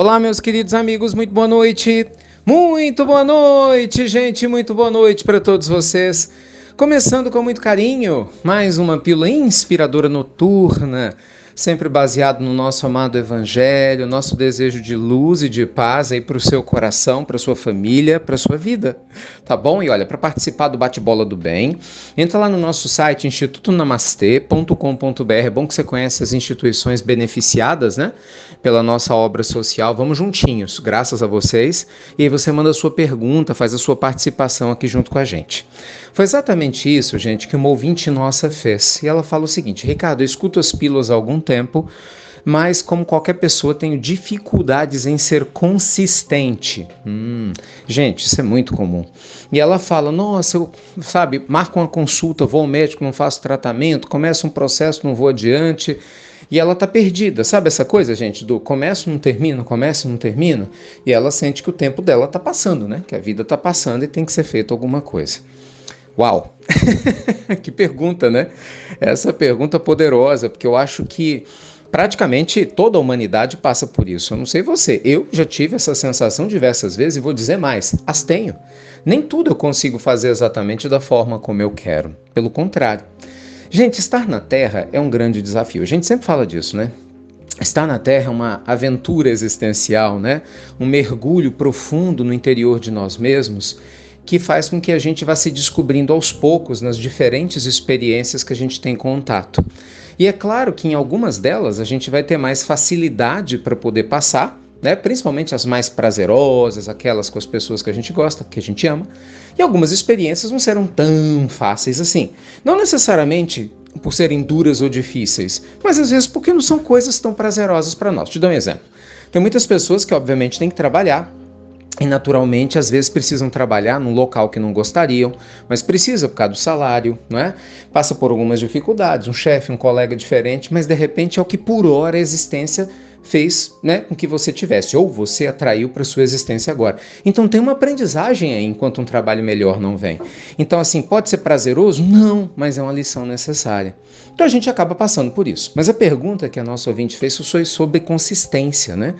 Olá, meus queridos amigos, muito boa noite. Muito boa noite, gente, muito boa noite para todos vocês. Começando com muito carinho, mais uma pílula inspiradora noturna, sempre baseado no nosso amado Evangelho, nosso desejo de luz e de paz aí para o seu coração, para sua família, para sua vida, tá bom? E olha, para participar do Bate-Bola do Bem, entra lá no nosso site institutonamastê.com.br. É bom que você conhece as instituições beneficiadas, né, pela nossa obra social. Vamos juntinhos, graças a vocês. E aí você manda a sua pergunta, faz a sua participação aqui junto com a gente. Foi exatamente isso, gente, que uma ouvinte nossa fez. E ela fala o seguinte: Ricardo, eu escuto as pílulas há algum tempo, mas como qualquer pessoa tenho dificuldades em ser consistente. Gente, isso é muito comum. E ela fala, nossa, eu, marco uma consulta, vou ao médico, não faço tratamento, começo um processo, não vou adiante. E ela tá perdida, sabe essa coisa, gente, do começo, não termino, começo, não termino? E ela sente que o tempo dela tá passando, né? Que a vida tá passando e tem que ser feito alguma coisa. Uau! Que pergunta, né? Essa pergunta poderosa, porque eu acho que praticamente toda a humanidade passa por isso. Eu não sei você, eu já tive essa sensação diversas vezes e vou dizer mais, as tenho. Nem tudo eu consigo fazer exatamente da forma como eu quero. Pelo contrário. Gente, estar na Terra é um grande desafio. A gente sempre fala disso, né? Estar na Terra é uma aventura existencial, né? Um mergulho profundo no interior de nós mesmos, que faz com que a gente vá se descobrindo aos poucos nas diferentes experiências que a gente tem contato. E é claro que em algumas delas a gente vai ter mais facilidade para poder passar, né? Principalmente as mais prazerosas, aquelas com as pessoas que a gente gosta, que a gente ama. E algumas experiências não serão tão fáceis assim. Não necessariamente por serem duras ou difíceis, mas às vezes porque não são coisas tão prazerosas para nós. Te dou um exemplo. Tem muitas pessoas que obviamente têm que trabalhar, e naturalmente, às vezes precisam trabalhar num local que não gostariam, mas precisa por causa do salário, não é? Passa por algumas dificuldades, um chefe, um colega diferente, mas de repente é o que por hora a existência fez, né, com que você tivesse, ou você atraiu para sua existência agora. Então tem uma aprendizagem aí enquanto um trabalho melhor não vem. Então assim, pode ser prazeroso? Não, mas é uma lição necessária. Então a gente acaba passando por isso. Mas a pergunta que a nossa ouvinte fez foi sobre consistência, né?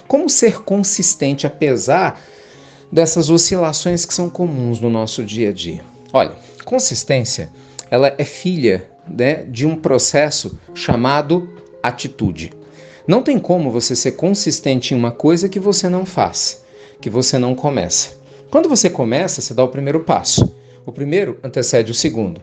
Como ser consistente apesar dessas oscilações que são comuns no nosso dia a dia? Olha, consistência, ela é filha, né, de um processo chamado atitude. Não tem como você ser consistente em uma coisa que você não faz, que você não começa. Quando você começa, você dá o primeiro passo. O primeiro antecede o segundo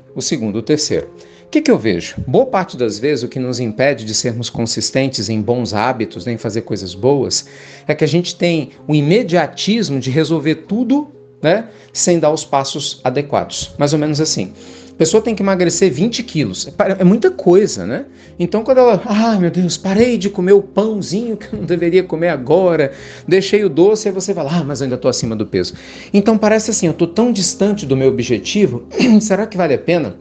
o terceiro. O que eu vejo? Boa parte das vezes o que nos impede de sermos consistentes em bons hábitos, em fazer coisas boas, é que a gente tem o imediatismo de resolver tudo, né, sem dar os passos adequados. Mais ou menos assim. A pessoa tem que emagrecer 20 quilos. É muita coisa, né? Então quando ela, meu Deus, parei de comer o pãozinho que eu não deveria comer agora, deixei o doce, aí você vai lá, mas eu ainda estou acima do peso. Então parece assim, eu estou tão distante do meu objetivo, será que vale a pena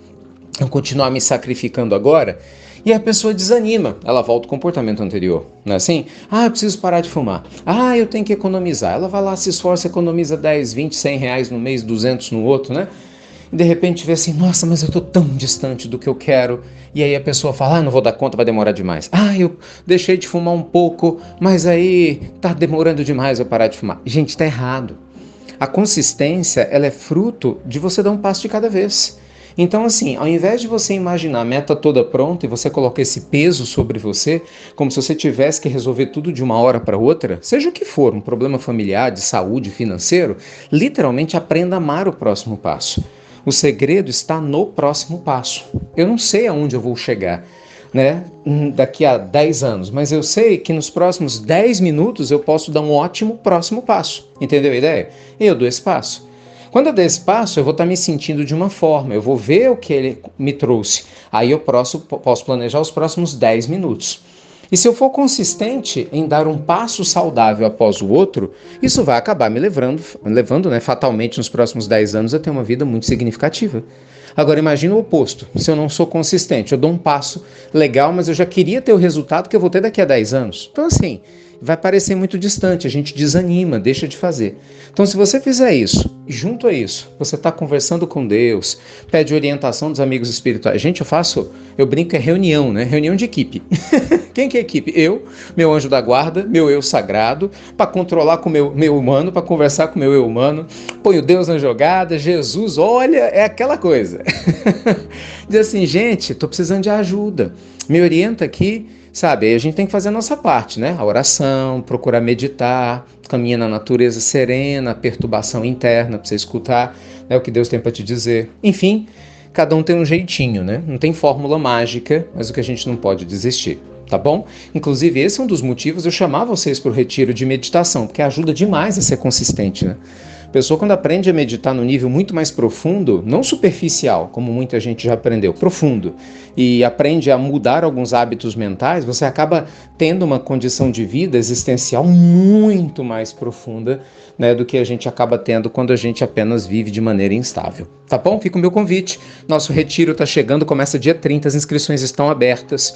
eu continuar me sacrificando agora? E a pessoa desanima, ela volta ao comportamento anterior, não é assim? Eu preciso parar de fumar. Eu tenho que economizar. Ela vai lá, se esforça, economiza 10, 20, 100 reais no mês, 200 no outro, né? E de repente vê assim, nossa, mas eu tô tão distante do que eu quero. E aí a pessoa fala, não vou dar conta, vai demorar demais. Eu deixei de fumar um pouco, mas aí tá demorando demais eu parar de fumar. Gente, tá errado. A consistência, ela é fruto de você dar um passo de cada vez. Então, assim, ao invés de você imaginar a meta toda pronta e você colocar esse peso sobre você, como se você tivesse que resolver tudo de uma hora para outra, seja o que for, um problema familiar, de saúde, financeiro, literalmente aprenda a amar o próximo passo. O segredo está no próximo passo. Eu não sei aonde eu vou chegar, né, daqui a 10 anos, mas eu sei que nos próximos 10 minutos eu posso dar um ótimo próximo passo. Entendeu a ideia? Eu dou esse passo. Quando eu der esse passo, eu vou estar me sentindo de uma forma, eu vou ver o que ele me trouxe. Aí eu posso planejar os próximos 10 minutos. E se eu for consistente em dar um passo saudável após o outro, isso vai acabar me levando, né, fatalmente nos próximos 10 anos a ter uma vida muito significativa. Agora imagina o oposto, se eu não sou consistente, eu dou um passo legal, mas eu já queria ter o resultado que eu vou ter daqui a 10 anos. Então assim, vai parecer muito distante, a gente desanima, deixa de fazer. Então, se você fizer isso, e junto a isso, você está conversando com Deus, pede orientação dos amigos espirituais. Gente, eu brinco, é reunião, né? Reunião de equipe. Quem que é equipe? Eu, meu anjo da guarda, meu eu sagrado, para controlar com o meu humano, para conversar com o meu eu humano, ponho Deus na jogada, Jesus, olha, é aquela coisa. Diz assim, gente, tô precisando de ajuda, me orienta aqui, sabe? Aí a gente tem que fazer a nossa parte, né? A oração, procurar meditar, caminhar na natureza serena, a perturbação interna, para você escutar, né, o que Deus tem para te dizer. Enfim, cada um tem um jeitinho, né? Não tem fórmula mágica, mas o que a gente não pode desistir. Tá bom? Inclusive, esse é um dos motivos de eu chamar vocês para o retiro de meditação, porque ajuda demais a ser consistente, né? A pessoa, quando aprende a meditar no nível muito mais profundo, não superficial, como muita gente já aprendeu, profundo, e aprende a mudar alguns hábitos mentais, você acaba tendo uma condição de vida existencial muito mais profunda, né, do que a gente acaba tendo quando a gente apenas vive de maneira instável. Tá bom? Fica o meu convite. Nosso retiro está chegando, começa dia 30, as inscrições estão abertas.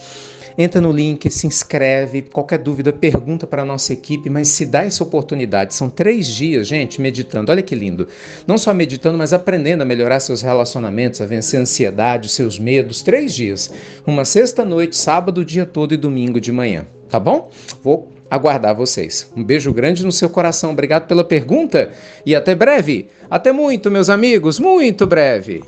Entra no link, se inscreve, qualquer dúvida, pergunta para a nossa equipe, mas se dá essa oportunidade. São 3 dias, gente, meditando. Olha que lindo. Não só meditando, mas aprendendo a melhorar seus relacionamentos, a vencer a ansiedade, seus medos. 3 dias. Uma sexta-noite, sábado o dia todo e domingo de manhã. Tá bom? Vou aguardar vocês. Um beijo grande no seu coração. Obrigado pela pergunta e até breve. Até muito, meus amigos. Muito breve.